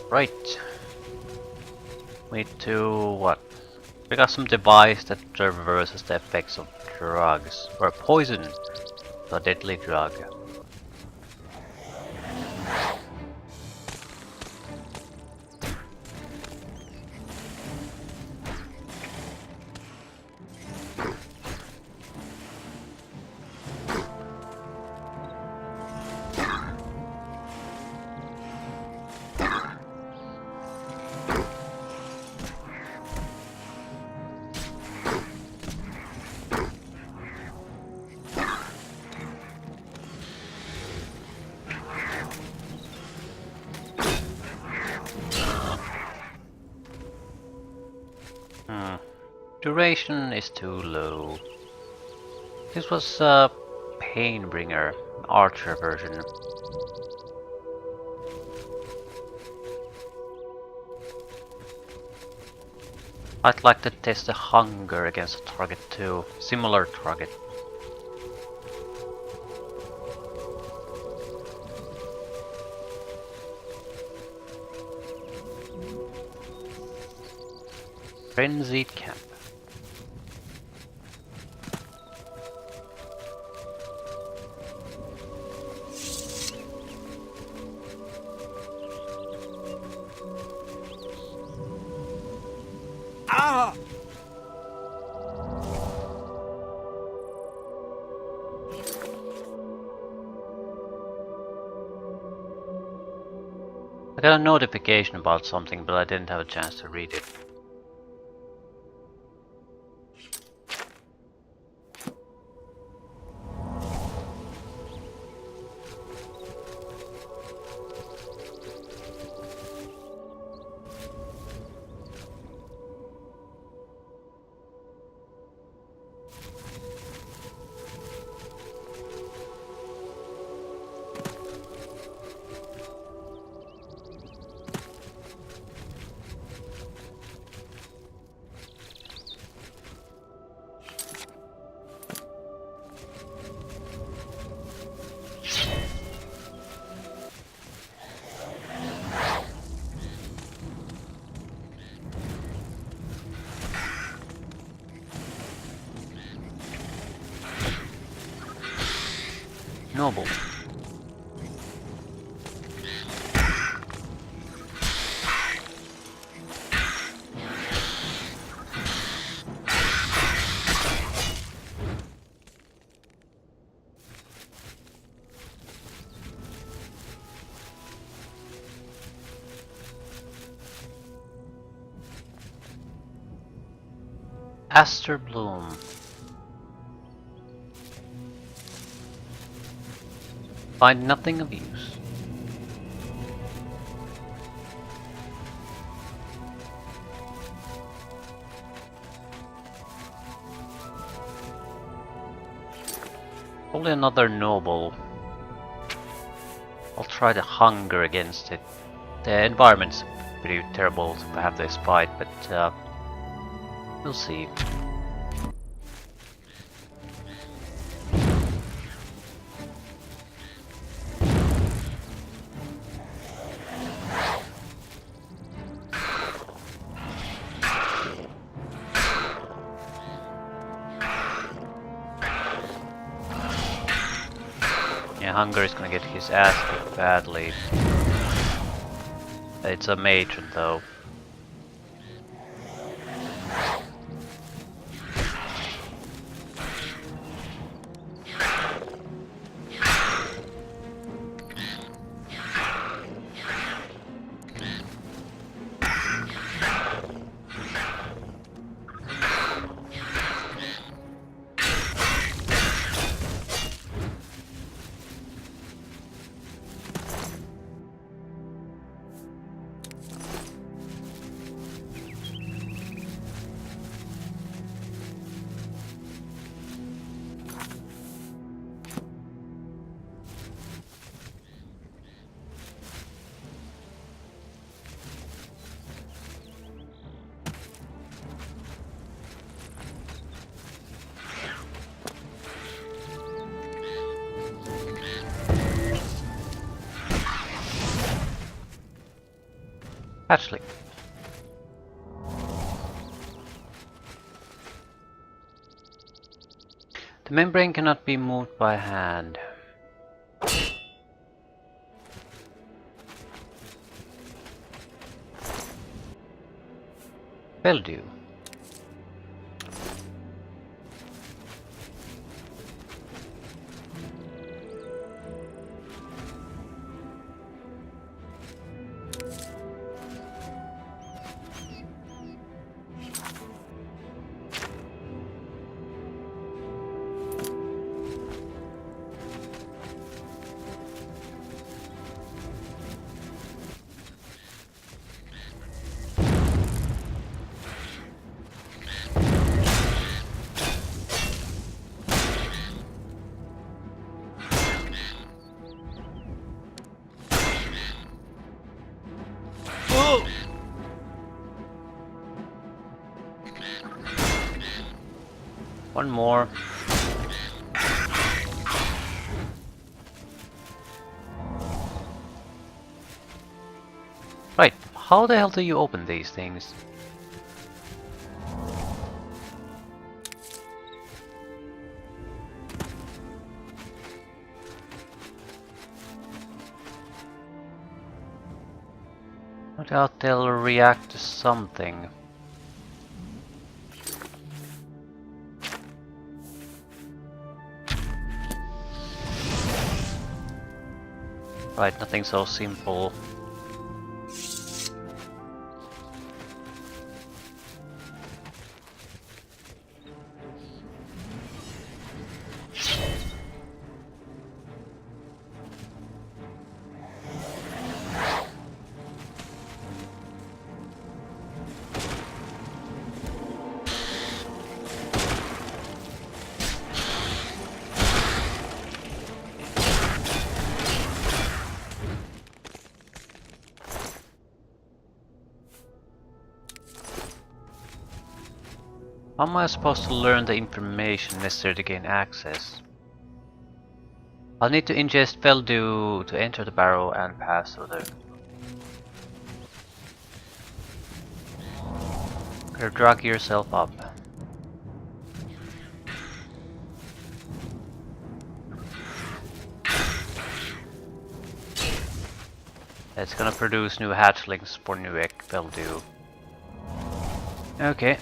Right. We need to what? We got some device that reverses the effects of drugs or poison, a deadly drug. Duration is too low. This was a Painbringer, archer version. I'd like to test the hunger against a target too, similar target. Frenzied camp. Ah! I got a notification about something, but I didn't have a chance to read it. Noble. Aster Bloom. Find nothing of use. Only another noble. I'll try the hunger against it. The environment's pretty terrible to have this fight, but we'll see. Yeah, Hunger is gonna get his ass kicked badly. It's a matron though. Hatchling. The membrane cannot be moved by hand. Will do. One more. Right, how the hell do you open these things? No doubt they'll react to something. Right, nothing so simple. How am I supposed to learn the information necessary to gain access? I'll need to ingest Veldu to enter the barrel and pass through the... Drag yourself up. It's gonna produce new hatchlings for new Veldu. Okay.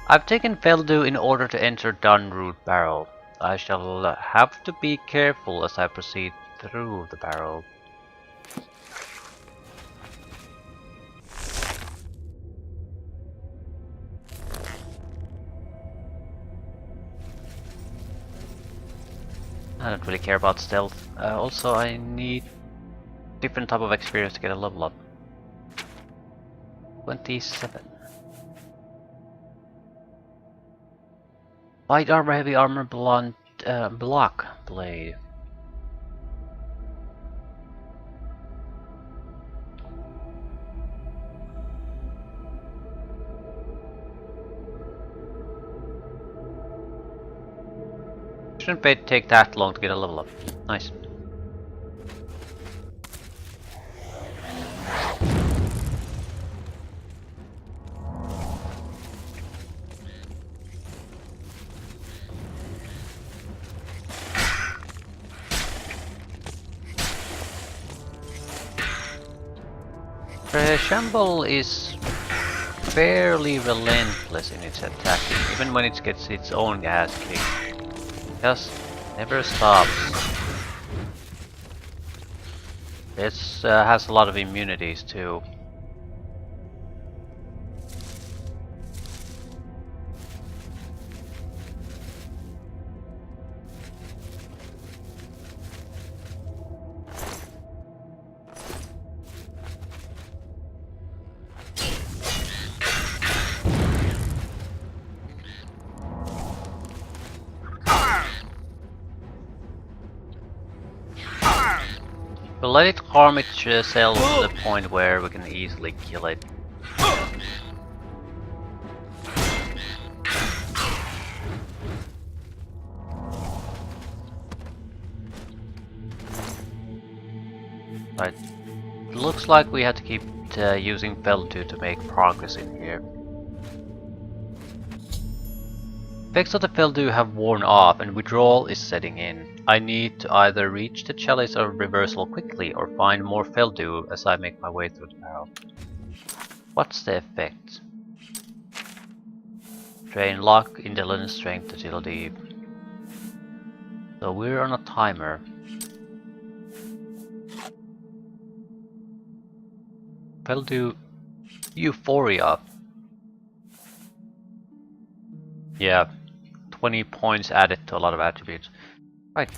I've taken Veldu in order to enter Dunroot Barrel. I shall have to be careful as I proceed through the barrel. I don't really care about stealth. Also, I need different type of experience to get a level up. 27. Light armor, heavy armor, blunt, block blade. Shouldn't take that long to get a level up. Nice. Shamble is fairly relentless in its attacking, even when it gets its own ass kicked. Just never stops. This has a lot of immunities too. We'll let it harm itself to the point where we can easily kill it. Right. Looks like we have to keep using Feldu to make progress in here. Effects of the Feldu have worn off and withdrawal is setting in. I need to either reach the chalice of reversal quickly or find more Feldu as I make my way through the barrel. What's the effect? Drain luck, intelligence, strength, agility. So we're on a timer. Feldu Euphoria. Yeah, 20 points added to a lot of attributes. Right.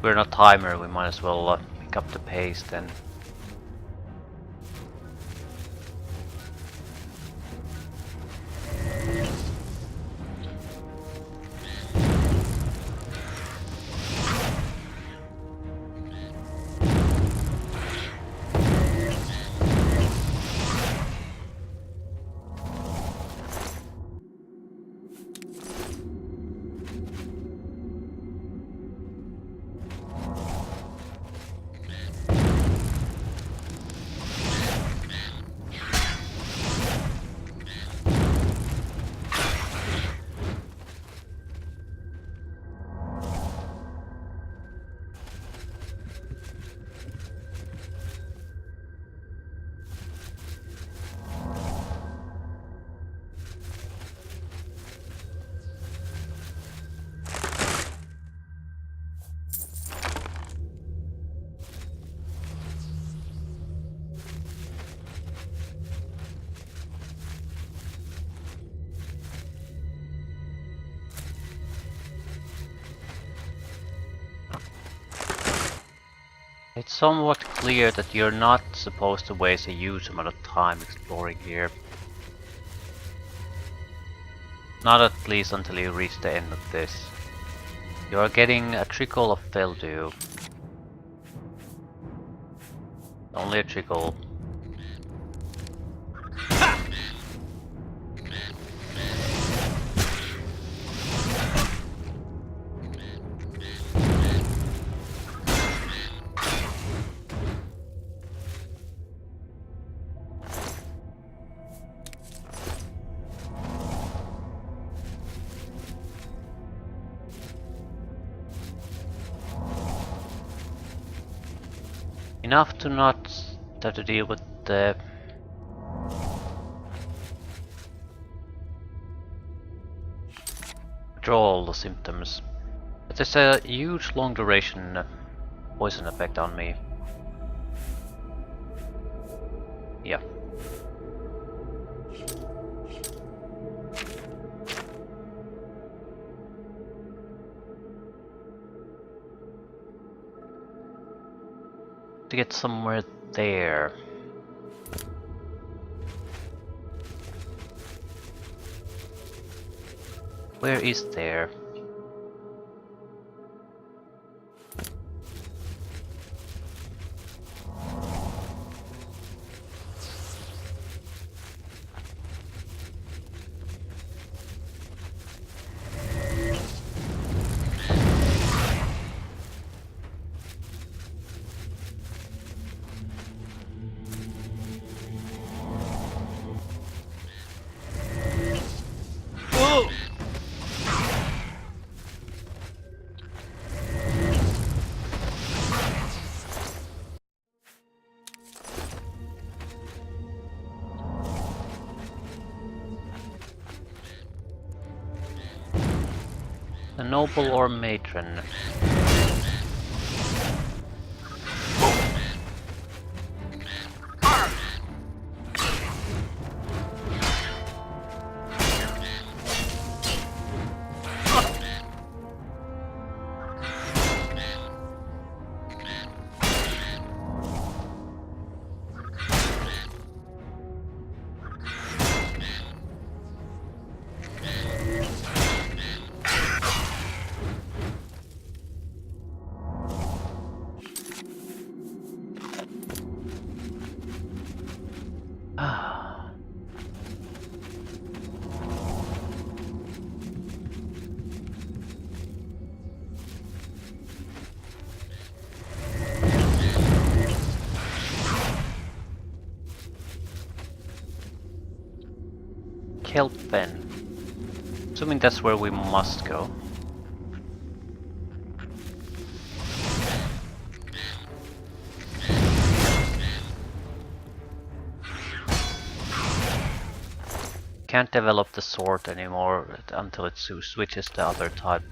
We're on a timer, we might as well pick up the pace then. It's somewhat clear that you're not supposed to waste a huge amount of time exploring here. Not at least until you reach the end of this. You are getting a trickle of Feldu. Only a trickle. Enough to not have to deal with the withdrawal symptoms. But there's a huge long duration poison effect on me. Yeah. To get somewhere there. Where is there? A noble or matron? Kelp then. Assuming that's where we must go. Can't develop the sword anymore until it switches the other type.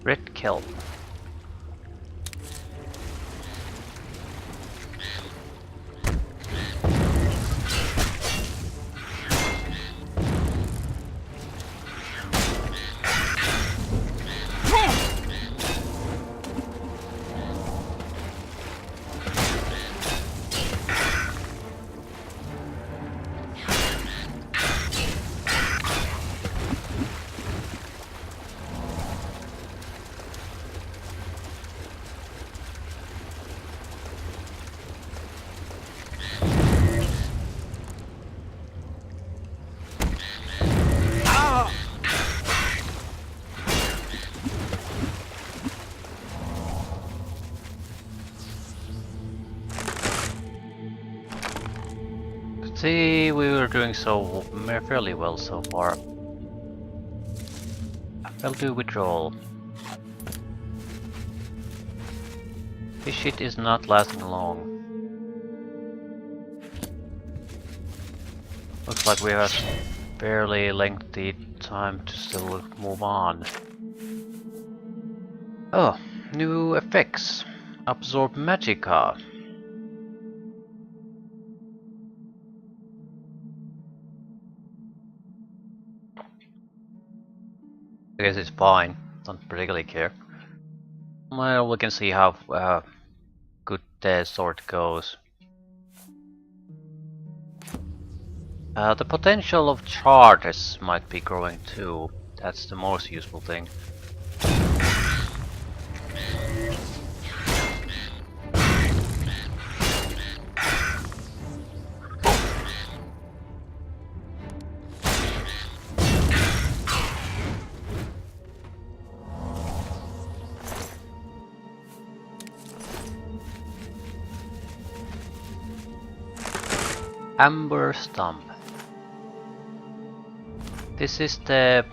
Red kelp. See, we were doing so fairly well so far. I'll do withdrawal. This shit is not lasting long. Looks like we have fairly lengthy time to still move on. Oh, new effects. Absorb Magicka. I guess it's fine. Don't particularly care. Well, we can see how good the sword goes. The potential of charges might be growing too. That's the most useful thing. Amber Stump. This is the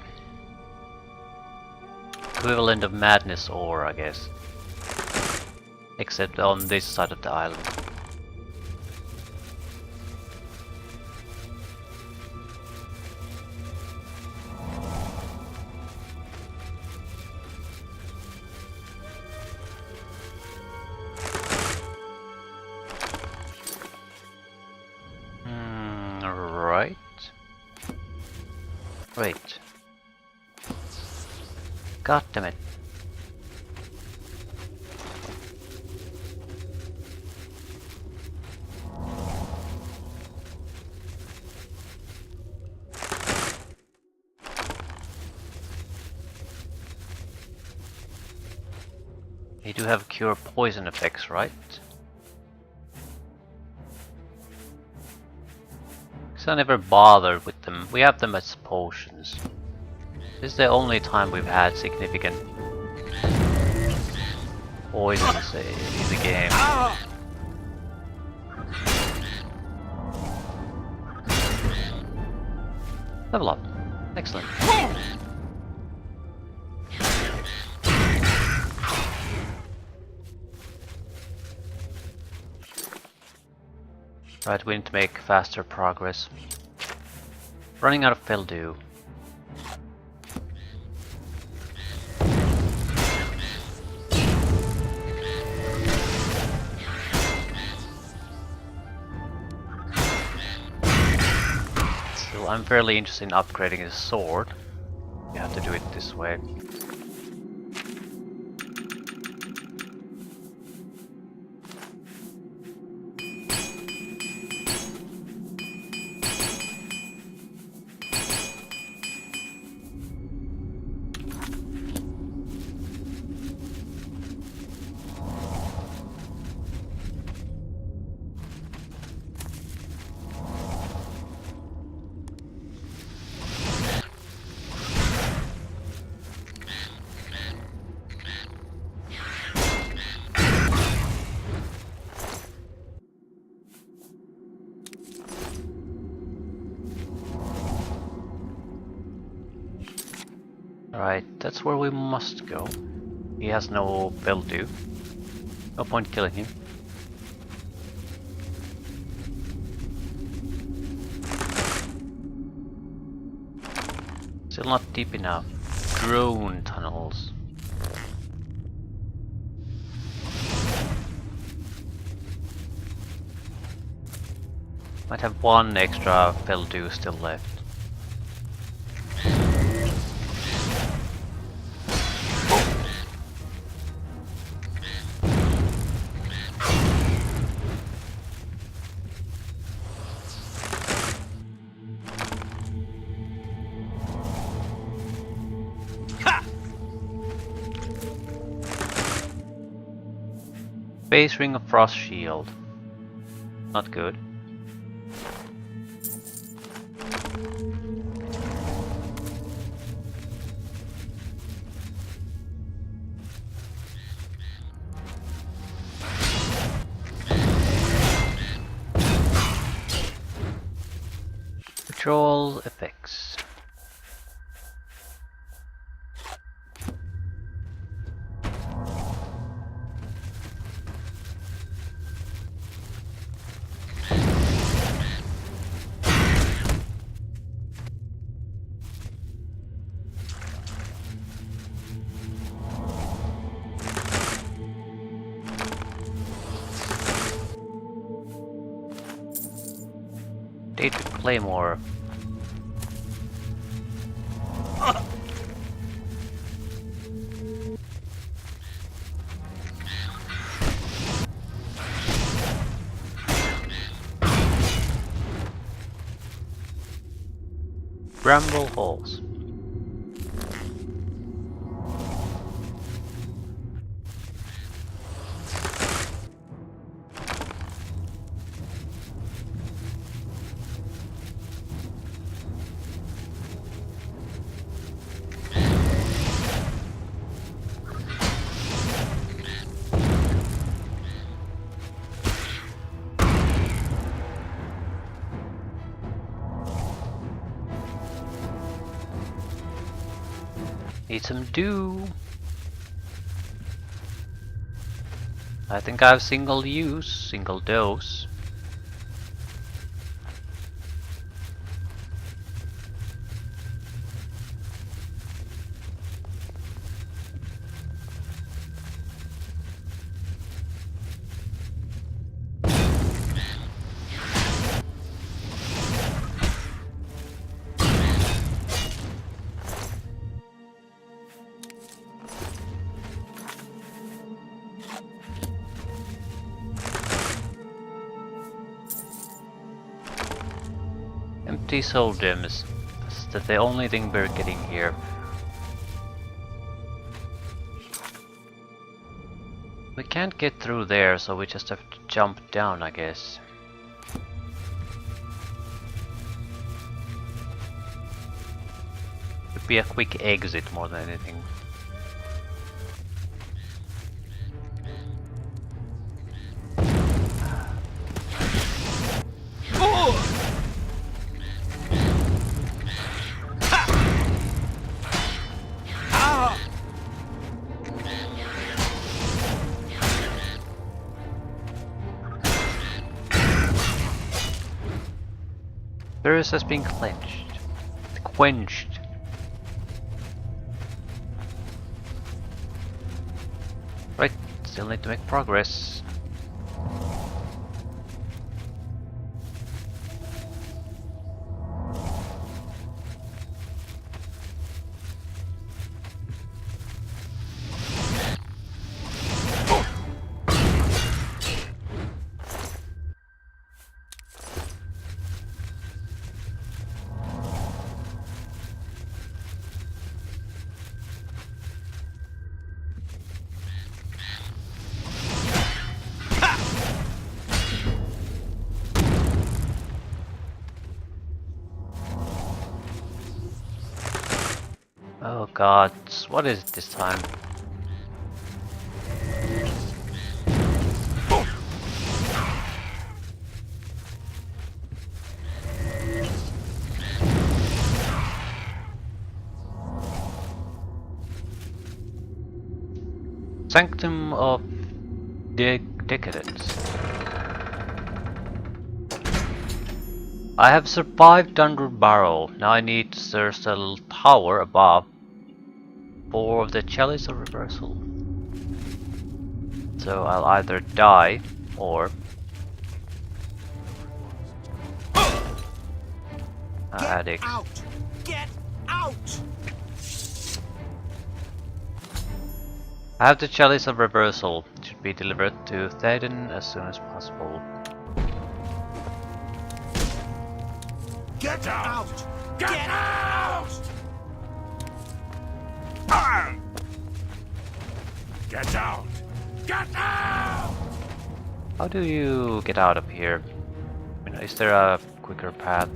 equivalent of Madness Ore, I guess. Except on this side of the island. Right. Wait. God damn it. They do have cure poison effects, right? I never bothered with them. We have them as potions. This is the only time we've had significant poisons in the game. Level up. Excellent. Right, we need to make faster progress. Running out of Feldew. Still, I'm fairly interested in upgrading his sword. You have to do it this way. Right, that's where we must go. He has no build-do. No point killing him. Still not deep enough. Drone tunnels. Might have one extra build-do still left. Base ring of frost shield. Not good. Control effects. Daedric Claymore. Bramble Halls. Need some dew. I think I have single use, single dose. Empty soul gems. That's the only thing we're getting here. We can't get through there, so we just have to jump down, I guess. Could be a quick exit more than anything. Thirst has been quenched. Right, still need to make progress. Oh god, what is it this time? Sanctum of Decadence. I have survived under barrel. Now I need to search the tower above for the Chalice of Reversal. So I'll either die or Get out! Get out! I have the Chalice of Reversal. It should be delivered to Thaden as soon as possible. Get out! Get out! Get out! Get out! How do you get out of here? I mean, is there a quicker path?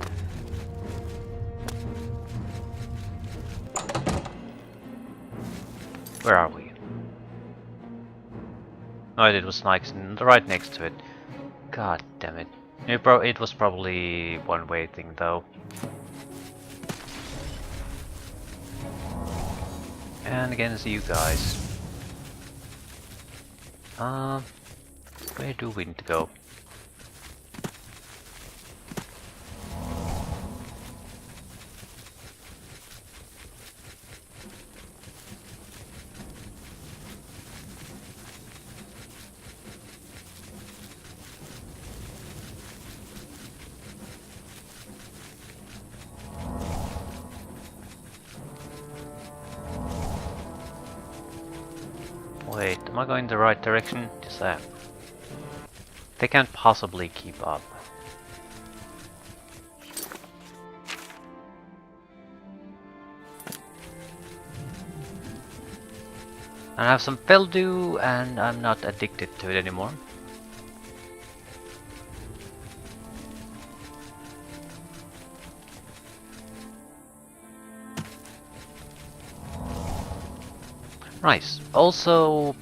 Where are we? Oh, it was nice and right next to it. God damn it. It was probably one-way thing though. And against you guys. Where do we need to go? Wait, am I going the right direction? Yes, I am. They can't possibly keep up. I have some Feldew and I'm not addicted to it anymore. Nice. Also,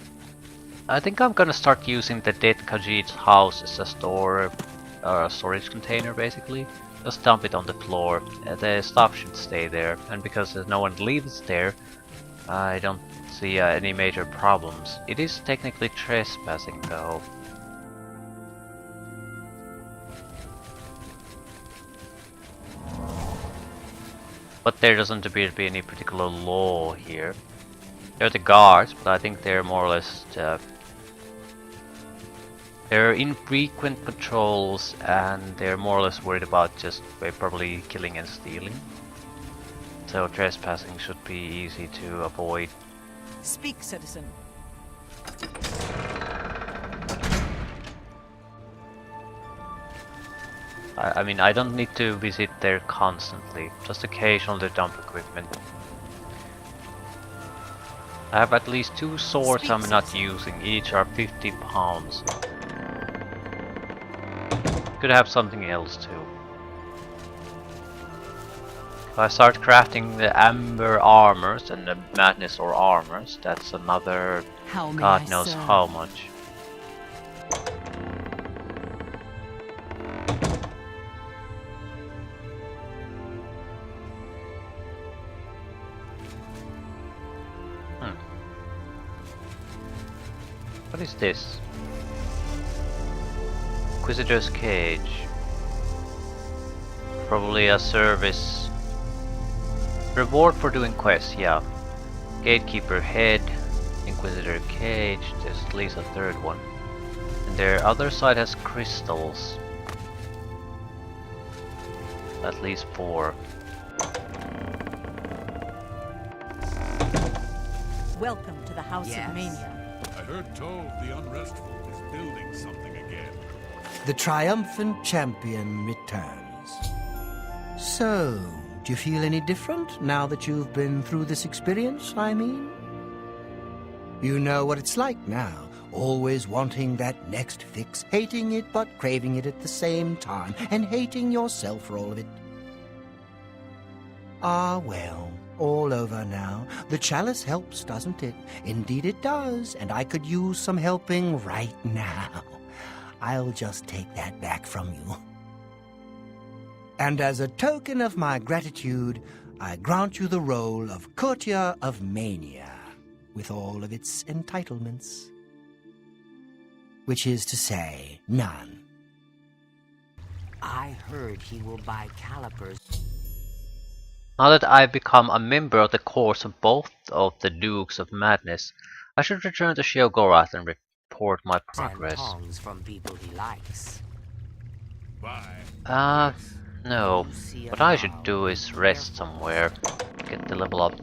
I think I'm gonna start using the dead Khajiit's house as a storage container basically. Just dump it on the floor. The stuff should stay there, and because no one lives there, I don't see any major problems. It is technically trespassing though. But there doesn't appear to be any particular law here. They're the guards, but I think they're more or less they're infrequent patrols, and they're more or less worried about just probably killing and stealing. So trespassing should be easy to avoid. Speak, citizen. I mean, I don't need to visit there constantly, just occasionally dump equipment. I have at least 2 swords I'm not using, each are 50 pounds. Could have something else too. If I start crafting the amber armors and the madness or armors, that's another God knows how much. What is this? Inquisitor's Cage. Probably a service. Reward for doing quests, yeah. Gatekeeper Head, Inquisitor Cage, there's at least a third one. And their other side has crystals. At least 4. Welcome to the House of Mania. I heard told the Unrestful is building something again. The triumphant champion returns. So, do you feel any different now that you've been through this experience, I mean? You know what it's like now, always wanting that next fix, hating it but craving it at the same time, and hating yourself for all of it. Ah, well, all over now. The chalice helps, doesn't it? Indeed it does, and I could use some helping right now. I'll just take that back from you. And as a token of my gratitude, I grant you the role of Courtier of Mania, with all of its entitlements. Which is to say, none. I heard he will buy calipers. Now that I've become a member of the course of both of the Dukes of Madness, I should return to Sheogorath and report my progress. And from people he likes. Bye. No. What I should do is rest somewhere, get the level up.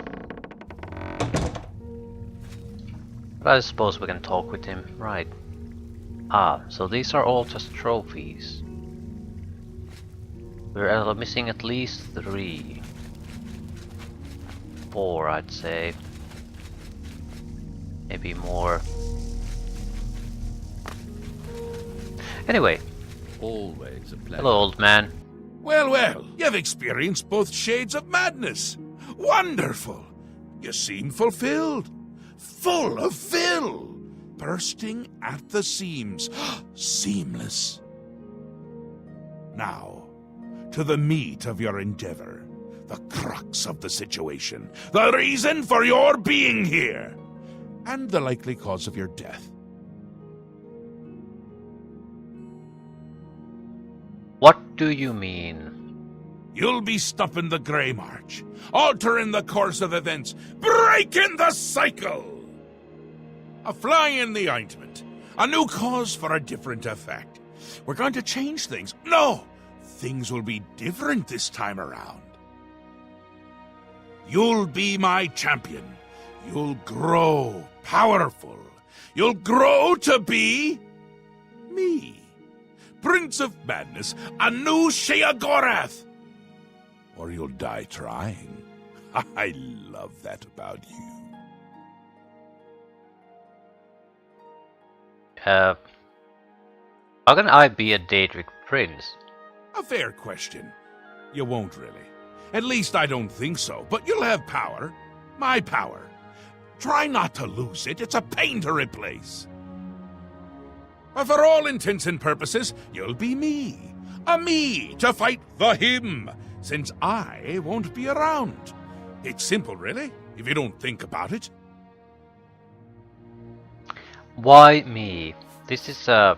But I suppose we can talk with him, right? Ah, so these are all just trophies. We're missing at least 3. 4, I'd say. Maybe more. Anyway. Always a pleasure. Hello, old man. Well, well, you've experienced both shades of madness. Wonderful. You seem fulfilled. Full of fill. Bursting at the seams. Seamless. Now, to the meat of your endeavor. The crux of the situation. The reason for your being here. And the likely cause of your death. What do you mean? You'll be stopping the Grey March, altering the course of events, breaking the cycle! A fly in the ointment, a new cause for a different effect. We're going to change things. No! Things will be different this time around. You'll be my champion. You'll grow powerful. You'll grow to be me. Prince of Madness, a new Sheogorath. Or you'll die trying. I love that about you. How can I be a Daedric prince? A fair question. You won't really. At least I don't think so, but you'll have power. My power. Try not to lose it. It's a pain to replace. But for all intents and purposes, you'll be me. A me to fight the him, since I won't be around. It's simple, really, if you don't think about it. Why me? This is a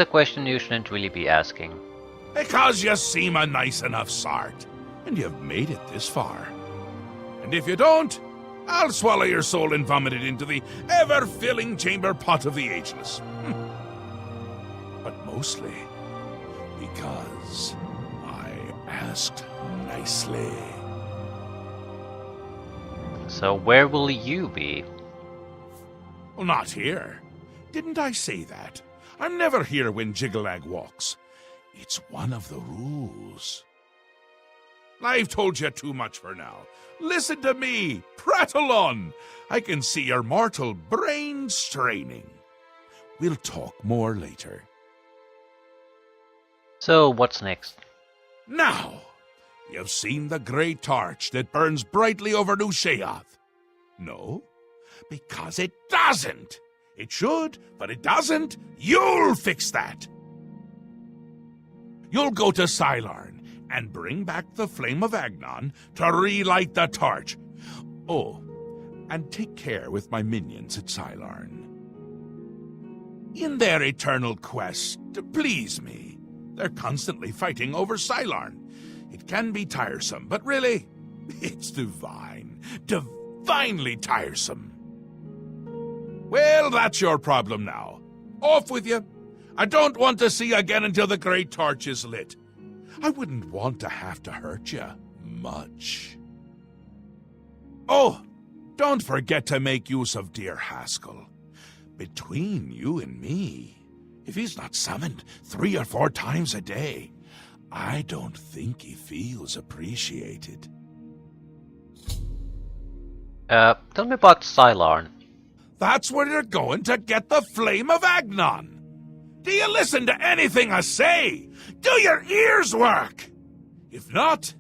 question you shouldn't really be asking. Because you seem a nice enough sort, and you've made it this far. And if you don't, I'll swallow your soul and vomit it into the ever-filling chamber pot of the ageless. But mostly because I asked nicely. So where will you be? Well, not here. Didn't I say that? I'm never here when Jiggelag walks. It's one of the rules. I've told you too much for now. Listen to me. Prattle on. I can see your mortal brain straining. We'll talk more later. So what's next? Now, you've seen the great torch that burns brightly over New Sheoth. No, because it doesn't. It should, but it doesn't. You'll fix that. You'll go to Cylorn and bring back the flame of Agnon to relight the torch. Oh, and take care with my minions at Cylorn. In their eternal quest to please me, they're constantly fighting over Cylorn. It can be tiresome, but really, it's divine. Divinely tiresome. Well, that's your problem now. Off with you. I don't want to see you again until the great torch is lit. I wouldn't want to have to hurt you much. Oh, don't forget to make use of dear Haskell. Between you and me, if he's not summoned 3 or 4 times a day, I don't think he feels appreciated. Tell me about Cylorn. That's where you're going to get the flame of Agnon. Do you listen to anything I say? Do your ears work? If not,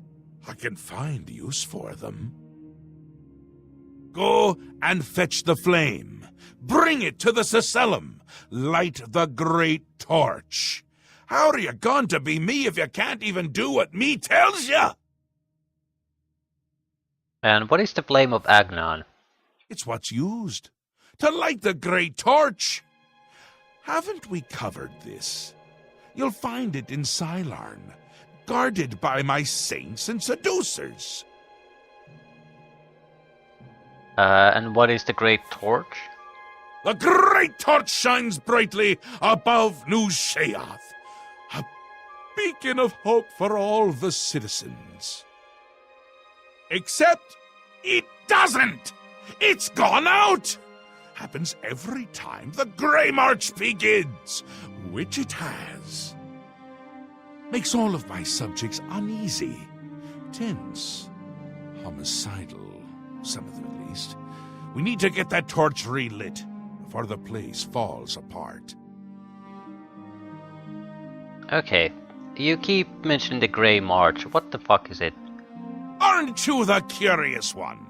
I can find use for them. Go and fetch the flame. Bring it to the Cecellum. Light the great torch. How are you going to be me if you can't even do what me tells you? And what is the flame of Agnon? It's what's used to light the great torch. Haven't we covered this? You'll find it in Sylarn, guarded by my saints and seducers. And what is the Great Torch? The great torch shines brightly above New Sheath, a beacon of hope for all the citizens. Except it doesn't! It's gone out! Happens every time the Grey March begins, which it has. Makes all of my subjects uneasy, tense, homicidal, some of them at least. We need to get that torch relit before the place falls apart. Okay, you keep mentioning the Grey March. What the fuck is it? Aren't you the curious one?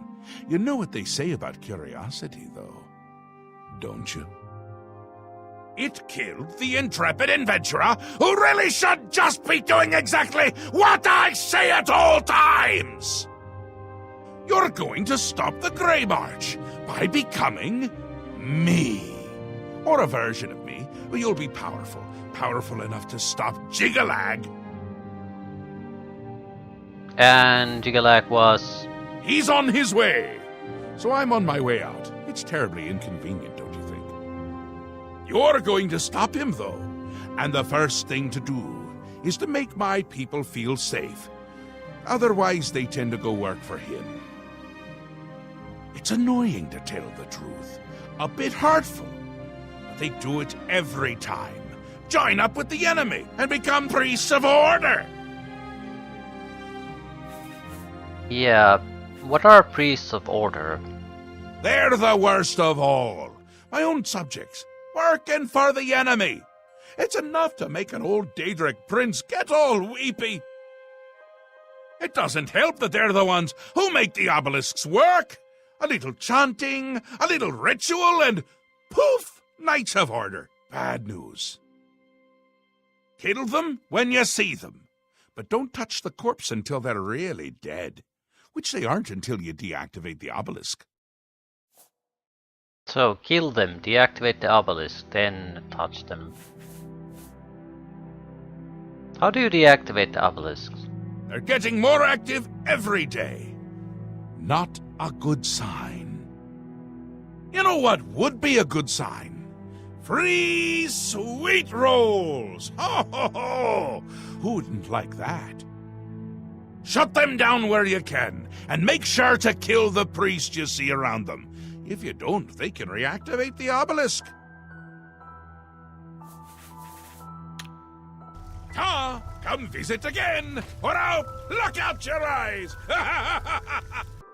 You know what they say about curiosity, though, don't you? It killed the intrepid adventurer who really should just be doing exactly what I say at all times! You're going to stop the Grey March by becoming me. Or a version of me, where you'll be powerful. Powerful enough to stop Jigalag. And Jigalag was... He's on his way. So I'm on my way out. It's terribly inconvenient, don't you think? You're going to stop him, though. And the first thing to do is to make my people feel safe. Otherwise, they tend to go work for him. It's annoying to tell the truth. A bit hurtful. But they do it every time. Join up with the enemy and become priests of order. Yeah, what are priests of order? They're the worst of all. My own subjects, working for the enemy. It's enough to make an old Daedric prince get all weepy. It doesn't help that they're the ones who make the obelisks work. A little chanting, a little ritual, and poof, Knights of Order. Bad news. Kill them when you see them, but don't touch the corpse until they're really dead, which they aren't until you deactivate the obelisk. So, kill them, deactivate the obelisk, then touch them. How do you deactivate the obelisks? They're getting more active every day. Not a good sign. You know what would be a good sign? Free sweet rolls! Ho ho ho! Who wouldn't like that? Shut them down where you can, and make sure to kill the priest you see around them. If you don't, they can reactivate the obelisk. Come visit again, or I'll pluck out your eyes!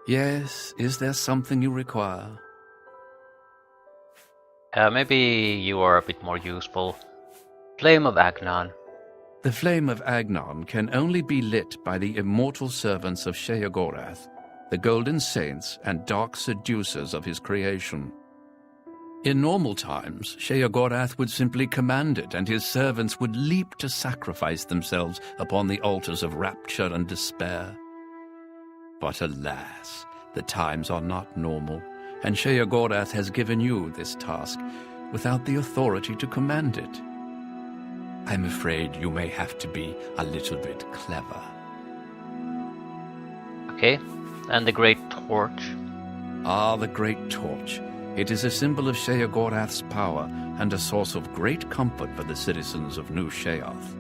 Yes, is there something you require? Maybe you are a bit more useful. Flame of Agnon. The flame of Agnon can only be lit by the immortal servants of Sheogorath, the golden saints and dark seducers of his creation. In normal times, Sheogorath would simply command it, and his servants would leap to sacrifice themselves upon the altars of rapture and despair. But alas, the times are not normal, and Sheogorath has given you this task without the authority to command it. I'm afraid you may have to be a little bit clever. Okay, and the Great Torch. Ah, the Great Torch. It is a symbol of Sheogorath's power and a source of great comfort for the citizens of New Sheath.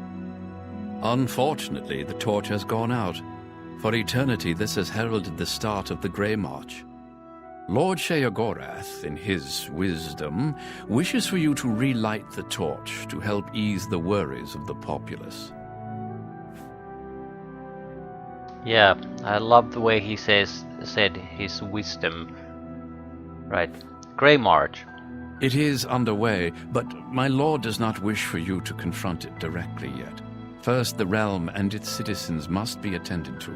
Unfortunately, the torch has gone out. For eternity, this has heralded the start of the Grey March. Lord Sheogorath, in his wisdom, wishes for you to relight the torch to help ease the worries of the populace. Yeah, I love the way he said his wisdom. Right. Grey March. It is underway, but my lord does not wish for you to confront it directly yet. First, the realm and its citizens must be attended to.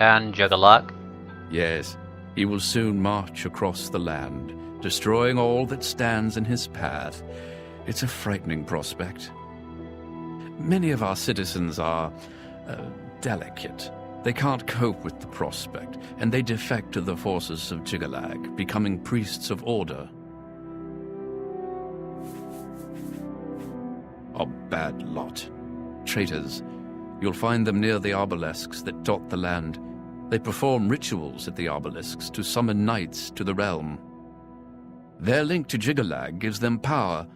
And Juggalag? Yes, he will soon march across the land, destroying all that stands in his path. It's a frightening prospect. Many of our citizens are delicate. They can't cope with the prospect, and they defect to the forces of Jiggalag, becoming priests of order. A bad lot. Traitors. You'll find them near the obelisks that dot the land. They perform rituals at the obelisks to summon knights to the realm. Their link to Jiggalag gives them power.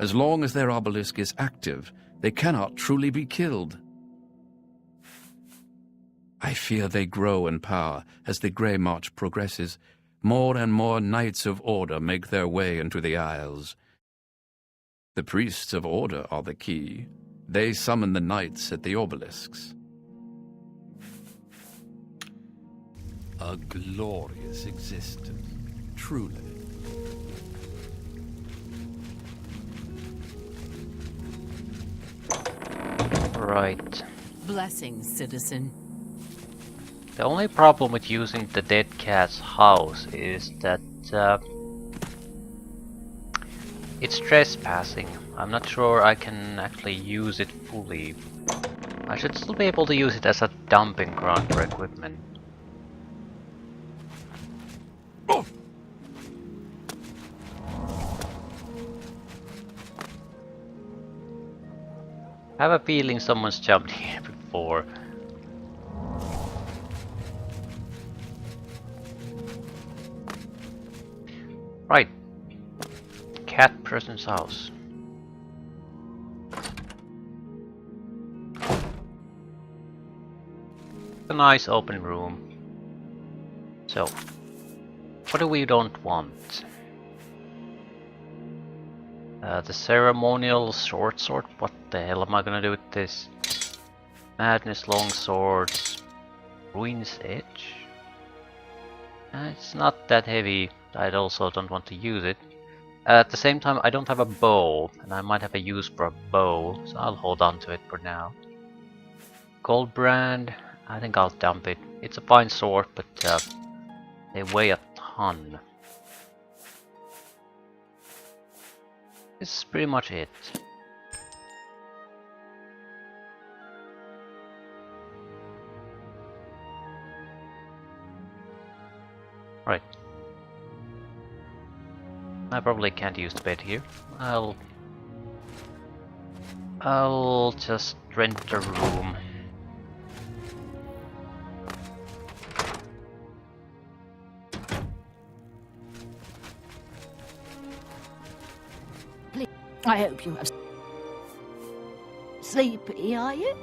As long as their obelisk is active, they cannot truly be killed. I fear they grow in power as the Grey March progresses. More and more Knights of Order make their way into the Isles. The priests of Order are the key. They summon the knights at the obelisks. A glorious existence, truly. Right. Blessings, citizen. The only problem with using the dead cat's house is that it's trespassing. I'm not sure I can actually use it fully. I should still be able to use it as a dumping ground for equipment. I have a feeling someone's jumped here before. Right. Cat person's house. A nice open room. So, what do we don't want? The ceremonial short sword? What the hell am I gonna do with this? Madness long swords. Ruin's Edge? It's not that heavy. I also don't want to use it. At the same time, I don't have a bow, and I might have a use for a bow, so I'll hold on to it for now. Gold brand, I think I'll dump it. It's a fine sword, but they weigh a ton. This is pretty much it. Right. I probably can't use the bed here. I'll just rent a room. I hope you have sleepy, are you?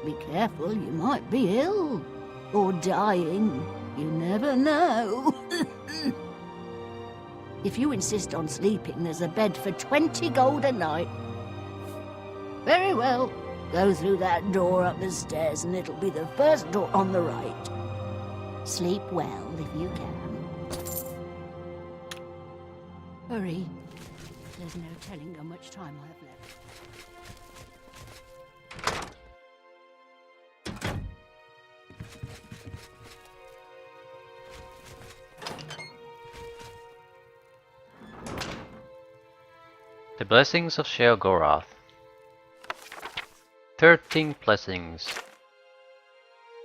Be careful, you might be ill or dying. You never know. If you insist on sleeping, there's a bed for 20 gold a night. Very well. Go through that door up the stairs and it'll be the first door on the right. Sleep well if you can. Hurry. There's no telling how much time I have left. The blessings of Sheogorath. 13 blessings.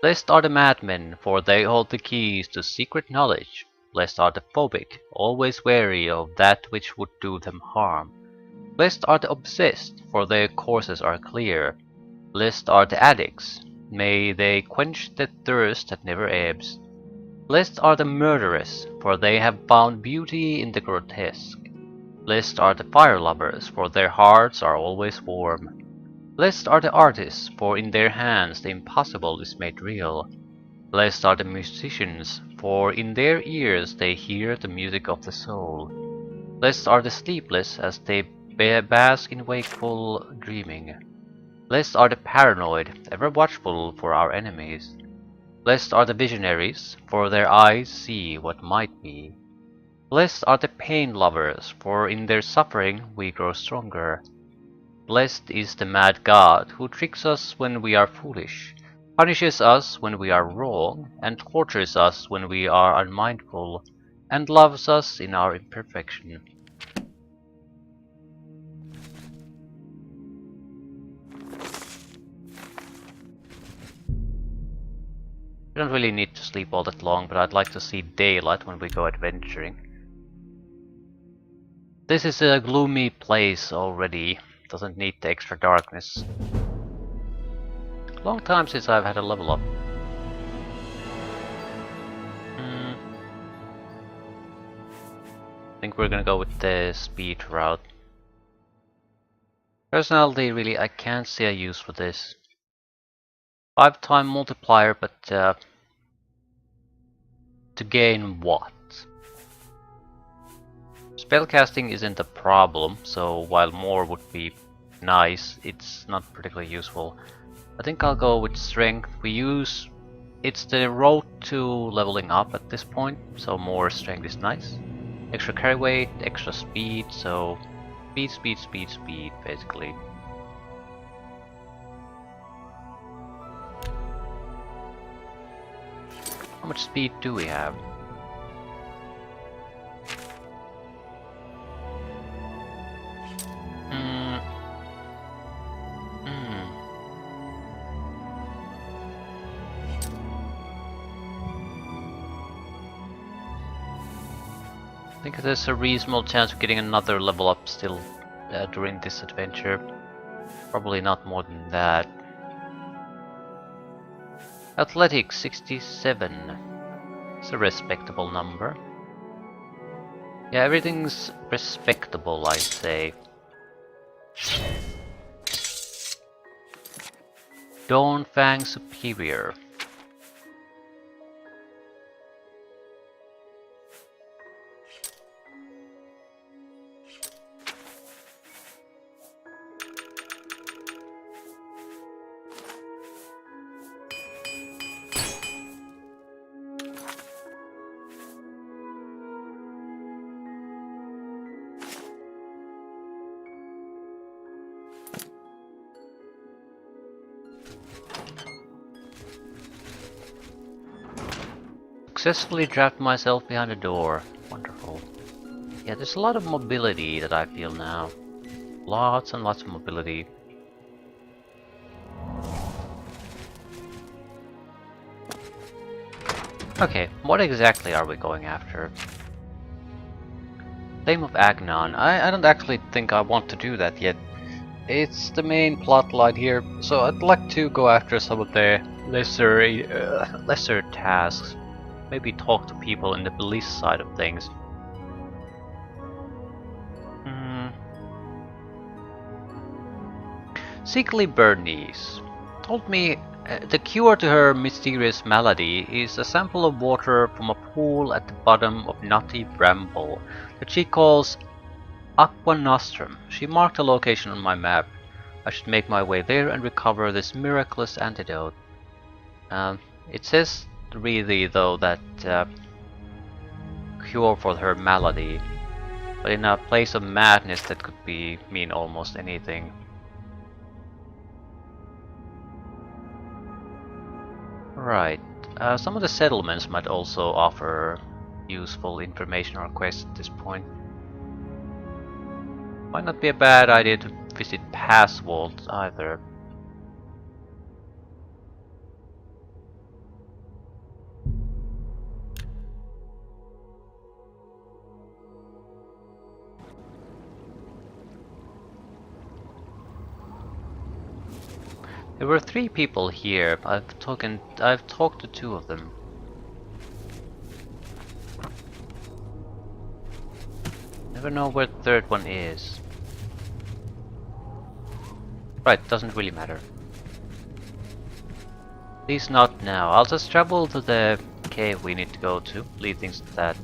Blessed are the madmen, for they hold the keys to secret knowledge. Blessed are the phobic, always wary of that which would do them harm. Blessed are the obsessed, for their courses are clear. Blessed are the addicts, may they quench the thirst that never ebbs. Blessed are the murderous, for they have found beauty in the grotesque. Blessed are the fire lovers, for their hearts are always warm. Blessed are the artists, for in their hands the impossible is made real. Blessed are the musicians, for in their ears they hear the music of the soul. Blessed are the sleepless, as they bask in wakeful dreaming. Blessed are the paranoid, ever watchful for our enemies. Blessed are the visionaries, for their eyes see what might be. Blessed are the pain lovers, for in their suffering we grow stronger. Blessed is the mad god, who tricks us when we are foolish, punishes us when we are wrong, and tortures us when we are unmindful, and loves us in our imperfection. We don't really need to sleep all that long, but I'd like to see daylight when we go adventuring. This is a gloomy place already, doesn't need the extra darkness. Long time since I've had a level up. I think we're gonna go with the speed route. Personality, really, I can't see a use for this. 5-time multiplier, but to gain what? Spellcasting isn't a problem, so while more would be nice, it's not particularly useful. I think I'll go with strength. It's the road to leveling up at this point, so more strength is nice. Extra carry weight, extra speed, so speed, basically. How much speed do we have? I think there's a reasonable chance of getting another level up still during this adventure. Probably not more than that. Athletics 67. It's a respectable number. Yeah, everything's respectable, I'd say. Dawnfang Superior. Successfully trapped myself behind a door. Wonderful. Yeah, there's a lot of mobility that I feel now. Lots and lots of mobility. Okay, what exactly are we going after? Flame of Agnon. I don't actually think I want to do that yet. It's the main plot line here, so I'd like to go after some of the lesser tasks. Maybe talk to people in the police side of things. Sickly Bernice told me the cure to her mysterious malady is a sample of water from a pool at the bottom of Nutty Bramble that she calls Aqua Nostrum. She marked a location on my map. I should make my way there and recover this miraculous antidote. It says really though that cure for her malady, but in a place of madness that could mean almost anything. Right, some of the settlements might also offer useful information or quests at this point. Might not be a bad idea to visit Pass Vault either. There were 3 people here. I've talked to 2 of them. Never know where the 3rd one is. Right, doesn't really matter. At least not now. I'll just travel to the cave we need to go to. Leave things to that.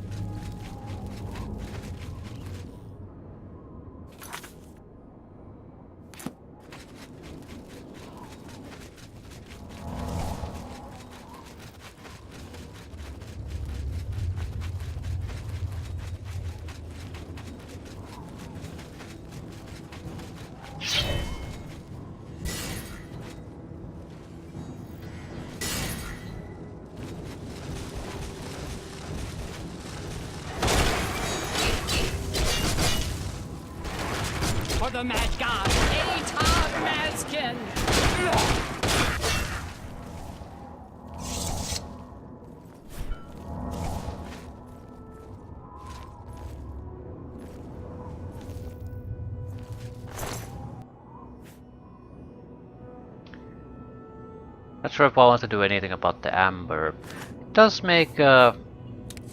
Not sure if I want to do anything about the amber. It does make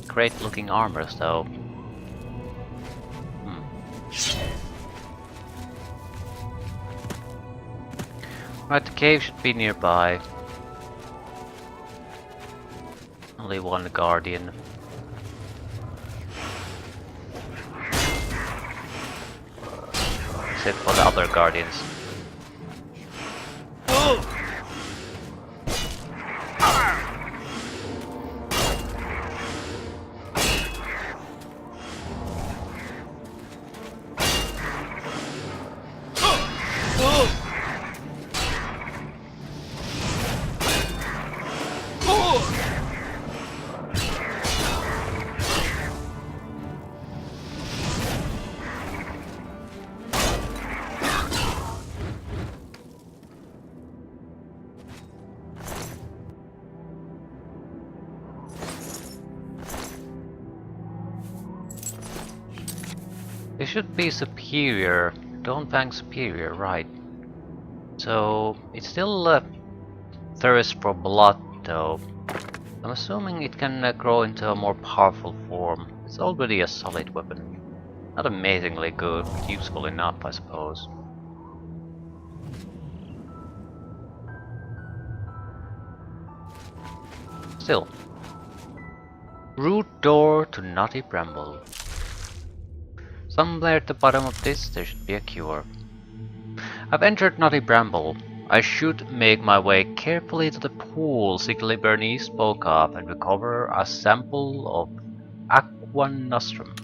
great looking armors though. Right, the cave should be nearby. Only one guardian. Except for the other guardians. They should be superior. Dawnfang superior, right. So it's still thirst for blood though. I'm assuming it can grow into a more powerful form. It's already a solid weapon. Not amazingly good, but useful enough I suppose. Still. Root door to Knotty Bramble. Somewhere at the bottom of this there should be a cure. I've entered Knotty Bramble. I should make my way carefully to the pool Sigley Bernice spoke of and recover a sample of Aqua Nostrum.